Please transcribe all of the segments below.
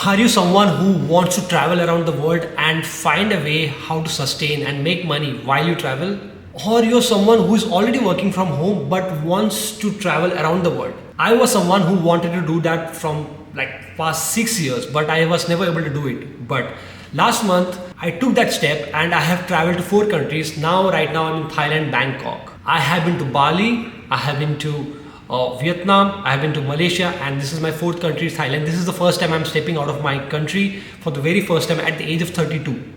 Are you someone who wants to travel around the world and find a way how to sustain and make money while you travel? Or you're someone who is already working from home but wants to travel around the world? I was someone who wanted to do that from like past 6 years, but I was never able to do it. But last month I took that step and I have traveled to 4 countries. Right now I'm in Thailand, Bangkok. I have been to Bali, I have been to Vietnam, I have been to Malaysia, and this is my 4th country, Thailand. This is the first time I'm stepping out of my country for the very first time at the age of 32.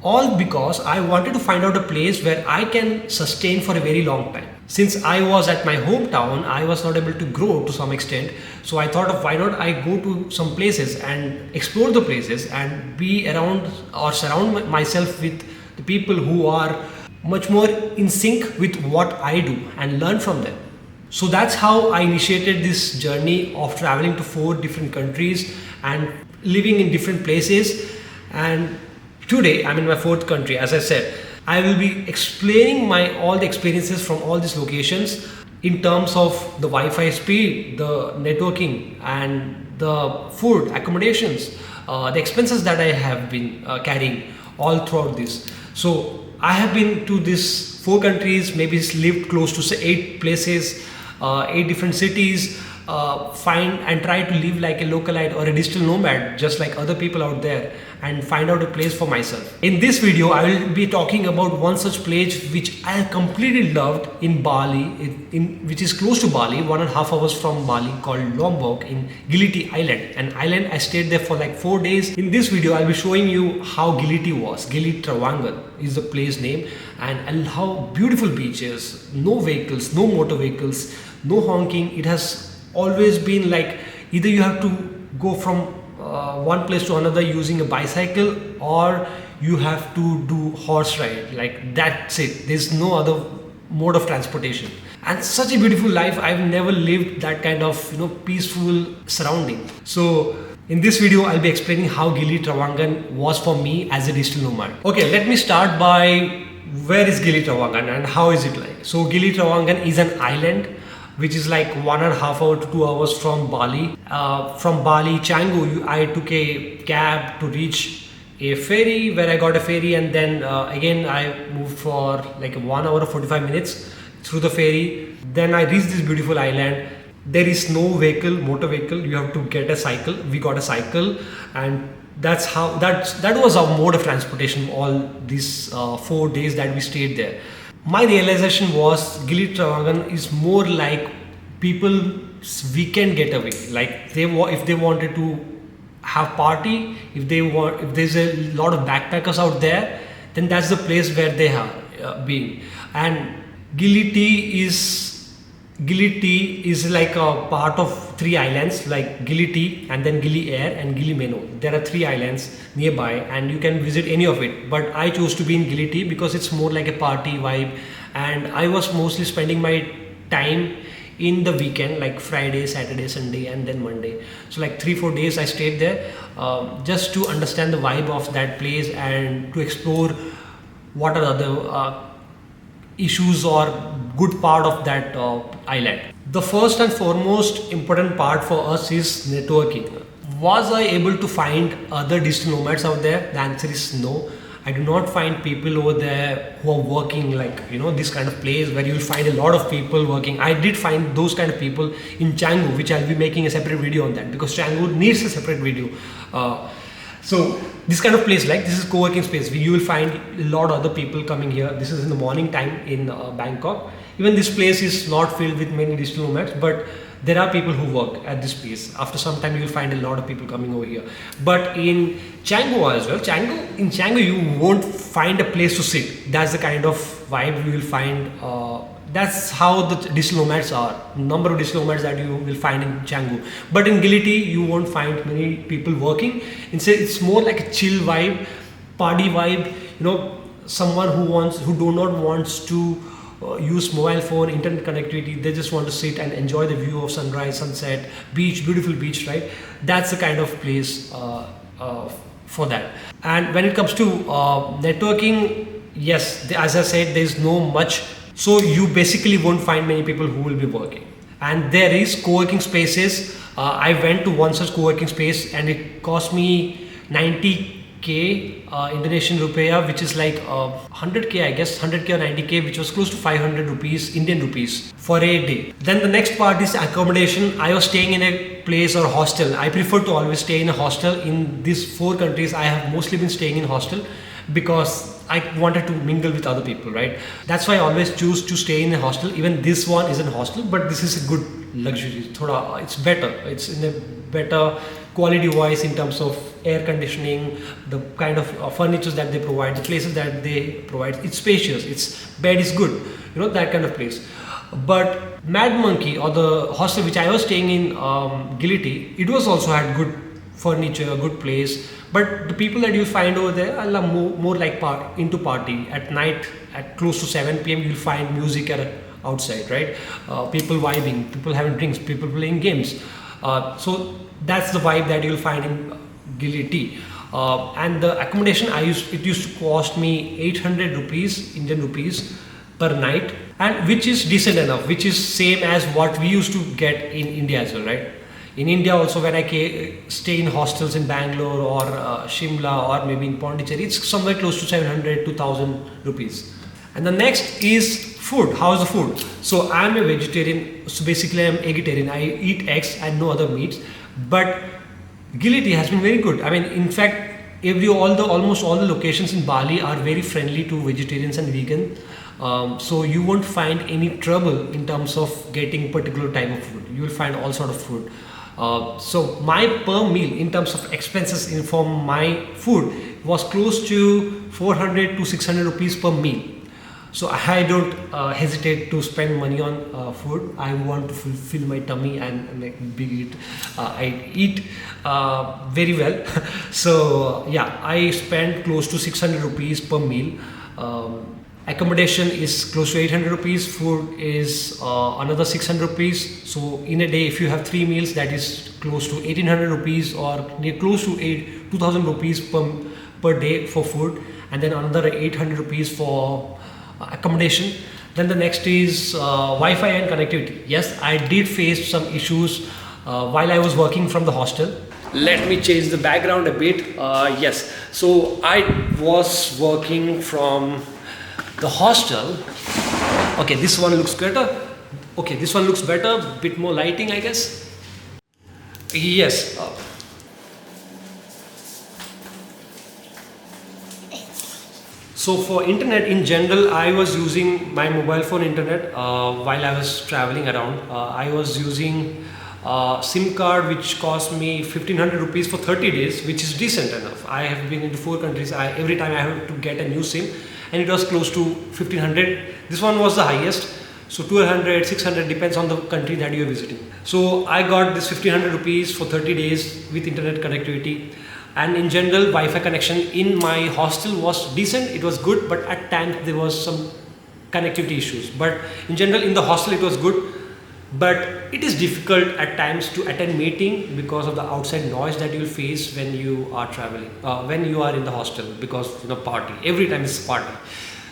All because I wanted to find out a place where I can sustain for a very long time. Since I was at my hometown, I was not able to grow to some extent. So I thought of why not I go to some places and explore the places and be around or surround myself with the people who are much more in sync with what I do and learn from them. So that's how I initiated this journey of traveling to 4 different countries and living in different places. And today I'm in my 4th country. As I said, I will be explaining all the experiences from all these locations in terms of the Wi-Fi speed, the networking, and the food, accommodations, the expenses that I have been carrying all throughout this. So I have been to these 4 countries, maybe lived close to say 8 places, 8 different cities. Find and try to live like a localite or a digital nomad, just like other people out there, and find out a place for myself. In this video, I will be talking about one such place which I completely loved in Bali, which is close to Bali, 1.5 hours from Bali, called Lombok in Gili T Island. An island I stayed there for like 4 days. In this video, I'll be showing you how Gili T was. Gili Trawangan is the place name, and how beautiful beaches, no vehicles, no motor vehicles, no honking. It has always been like either you have to go from one place to another using a bicycle, or you have to do horse ride. Like that's it. There's no other mode of transportation. And such a beautiful life. I've never lived that kind of peaceful surrounding. So in this video, I'll be explaining how Gili Trawangan was for me as a digital nomad. Okay, let me start by where is Gili Trawangan and how is it like. So Gili Trawangan is an island which is like 1.5 hours to 2 hours from Bali. From Bali, Canggu, I took a cab to reach a ferry, where I got a ferry, and then again I moved for like 1 hour or 45 minutes through the ferry. Then I reached this beautiful island. There is no motor vehicle. You have to get a cycle. We got a cycle, and that was our mode of transportation all these 4 days that we stayed there. My realization was Gili Trawangan is more like people's weekend getaway. Like if they wanted to have party, if there's a lot of backpackers out there, then that's the place where they have been. And Gili T is like a part of 3 islands, like Gili T and then Gili Air and Gili Meno. There are 3 islands nearby and you can visit any of it. But I chose to be in Gili T because it's more like a party vibe, and I was mostly spending my time in the weekend, like Friday, Saturday, Sunday, and then Monday. So like 3-4 days I stayed there just to understand the vibe of that place and to explore what are the issues or good part of that island. The first and foremost important part for us is networking. Was I able to find other digital nomads out there? The answer is no. I do not find people over there who are working like this kind of place where you will find a lot of people working. I did find those kind of people in Canggu, which I'll be making a separate video on that, because Canggu needs a separate video. So this kind of place, like this is co-working space, where you will find a lot of other people coming here. This is in the morning time in Bangkok. Even this place is not filled with many digital nomads, but there are people who work at this place. After some time, you will find a lot of people coming over here. But in Canggu as well, in Canggu you won't find a place to sit. That's the kind of vibe you will find. That's how the digital nomads are. Number of digital nomads that you will find in Canggu. But in Gili T, you won't find many people working. Instead, it's more like a chill vibe, party vibe. Someone who do not wants to use mobile phone, internet connectivity. They just want to sit and enjoy the view of sunrise, sunset, beach, beautiful beach, right? That's the kind of place for that. And when it comes to networking, yes, as I said, there's no much. So you basically won't find many people who will be working. And there is co-working spaces. I went to one such co-working space and it cost me 90k Indonesian rupiah, which is like 100k, I guess, 100k or 90k, which was close to 500 rupees, Indian rupees for a day. Then the next part is accommodation. I was staying in a place or hostel. I prefer to always stay in a hostel. In these 4 countries, I have mostly been staying in hostel because I wanted to mingle with other people, right? That's why I always choose to stay in a hostel. Even this one is a hostel, but this is a good luxury. It's better. It's in a better quality wise in terms of air conditioning, the kind of furniture that they provide, the places that they provide. It's spacious. Its bed is good. That kind of place. But Mad Monkey, or the hostel which I was staying in, Gili T, it was also had good furniture, a good place. But the people that you find over there are more like into party. At night, at close to 7 p.m, you'll find music outside, right? People vibing, people having drinks, people playing games. So that's the vibe that you'll find in Gili T. And the accommodation it used to cost me 800 rupees, Indian rupees per night, and which is decent enough, which is same as what we used to get in India as well, right? In India also, when I stay in hostels in Bangalore or Shimla or maybe in Pondicherry, it's somewhere close to 700 to 1000 rupees. And the next is food. How's the food? So I'm a vegetarian, so basically I'm vegetarian. I eat eggs and no other meats. But Gili T has been very good. I mean, in fact, almost all the locations in Bali are very friendly to vegetarians and vegan. So you won't find any trouble in terms of getting particular type of food. You will find all sort of food. So my per meal in terms of expenses for my food was close to 400 to 600 rupees per meal. So I don't hesitate to spend money on food. I want to fill my tummy and I eat very well. So yeah, I spend close to 600 rupees per meal. Accommodation is close to 800 rupees. Food is another 600 rupees. So in a day, if you have 3 meals, that is close to 1800 rupees or close to 2000 rupees per day for food, and then another 800 rupees for accommodation. Then the next is Wi-Fi and connectivity. Yes, I did face some issues while I was working from the hostel. Let me change the background a bit. Yes, so I was working from the hostel. Okay, this one looks better. Okay, this one looks better. Bit more lighting, I guess. Yes. So for internet in general, I was using my mobile phone internet while I was traveling around. I was using SIM card which cost me 1500 rupees for 30 days, which is decent enough. I have been into 4 countries. Every time I have to get a new SIM, and it was close to 1500. This one was the highest. So 200, 600 depends on the country that you are visiting. So I got this 1500 rupees for 30 days with internet connectivity. And in general, Wi-Fi connection in my hostel was decent. It was good, but at times there was some connectivity issues. But in general, in the hostel it was good. But it is difficult at times to attend meeting because of the outside noise that you will face when you are traveling, when you are in the hostel, because party. Every time it's party.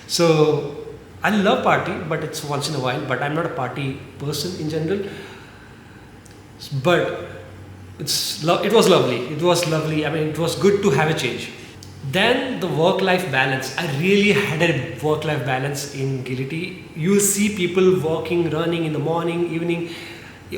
So I love party, but it's once in a while. But I'm not a party person in general. But it was lovely. It was lovely. I mean, it was good to have a change. Then the work-life balance. I really had a work-life balance in Gili T. You will see people walking, running in the morning, evening.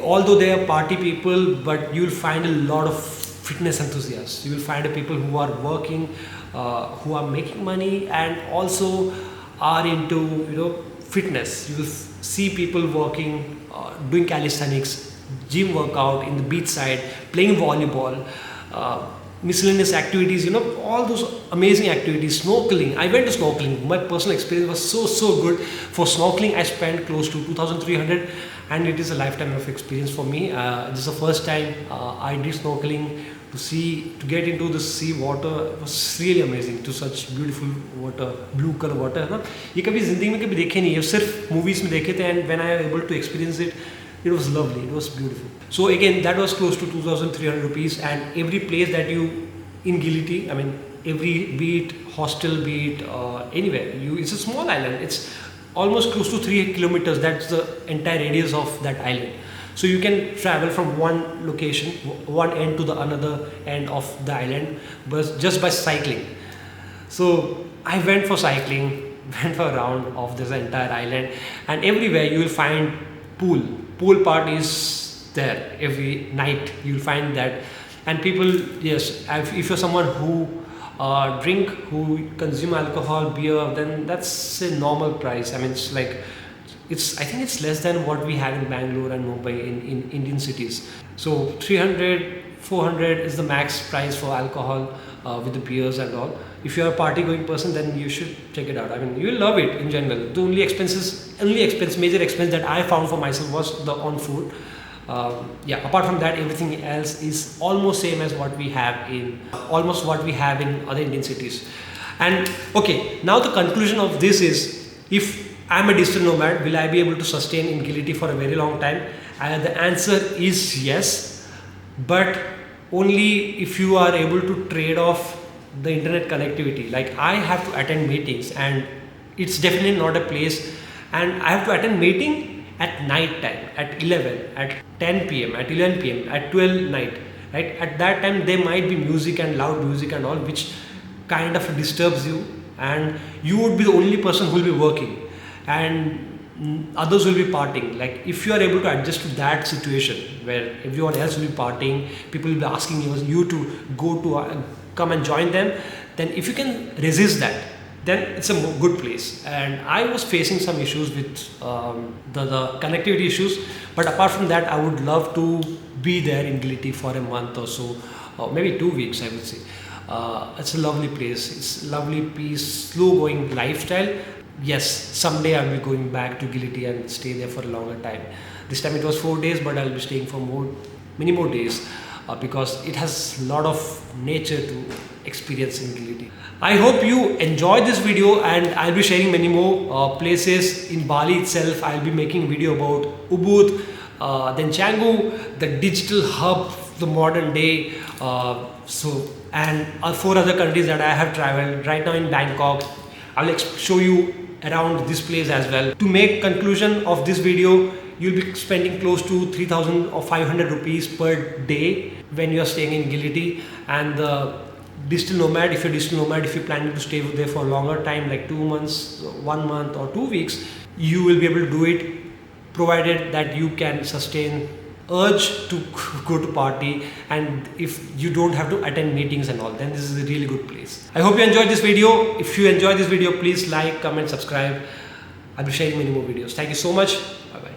Although they are party people, but you will find a lot of fitness enthusiasts. You will find people who are working, who are making money, and also are into fitness. You will see people working, doing calisthenics, gym workout in the beach side, playing volleyball, miscellaneous activities, all those amazing activities. Snorkeling. I went to snorkeling. My personal experience was so good. For snorkeling, I spent close to 2300, and it is a lifetime of experience for me. This is the first time I did snorkeling to get into the sea water. It was really amazing. To such beautiful water, blue color water. ये कभी जिंदगी में कभी देखे नहीं है, सिर्फ movies में देखे थे, and when I was able to experience it, it was lovely. It was beautiful. So again, that was close to 2300 rupees, and every place that you in Gili T. I mean, every be it hostel, be it anywhere. It's a small island. It's almost close to 3 kilometers. That's the entire radius of that island. So you can travel from one location, one end to the another end of the island, but just by cycling. So I went for cycling, went for a round of this entire island, and everywhere you will find pool. Pool parties there every night. You'll find that, and people, yes, if you're someone who drink, who consume alcohol, beer, then that's a normal price. I mean, I think it's less than what we have in Bangalore and Mumbai in Indian cities. So 300, 400 is the max price for alcohol with the beers and all. If you're a party going person, then you should check it out. I mean, you'll love it in general. The only major expense that I found for myself was the on food. Apart from that, everything else is almost same as what we have in other Indian cities. And okay, now the conclusion of this is, if I'm a digital nomad, will I be able to sustain in Gili T for a very long time? The answer is yes, but only if you are able to trade off the internet connectivity. Like, I have to attend meetings, and it's definitely not a place, and I have to attend meeting at night time, at 11, at 10 p.m., at 11 p.m., at 12 night, right? At that time there might be music and loud music and all, which kind of disturbs you, and you would be the only person who will be working, and others will be partying. Like, if you are able to adjust to that situation where everyone else will be partying, people will be asking you to come and join them, then if you can resist that, then it's a good place. And I was facing some issues with the connectivity issues, but apart from that, I would love to be there in Gili T for a month or so, or maybe 2 weeks, I would say. It's a lovely place. It's a lovely, peace, slow going lifestyle. Yes, someday I'll be going back to Gili T and stay there for a longer time. This time it was 4 days, but I'll be staying for many more days because it has a lot of nature to experience in Gili T. I hope you enjoyed this video, and I'll be sharing many more places in Bali itself. I'll be making a video about Ubud, then Canggu, the digital hub, the modern day, and 4 other countries that I have traveled right now in Bangkok. I'll show you around this place as well. To make conclusion of this video, you'll be spending close to 3,000 or 500 rupees per day when you are staying in Gili T. And the digital nomad, if you're planning to stay there for a longer time, like 2 months, 1 month or 2 weeks, you will be able to do it, provided that you can sustain urge to go to party, and if you don't have to attend meetings and all, then this is a really good place. I hope you enjoyed this video. If you enjoyed this video, please like, comment, subscribe. I'll be sharing many more videos. Thank you so much. Bye bye.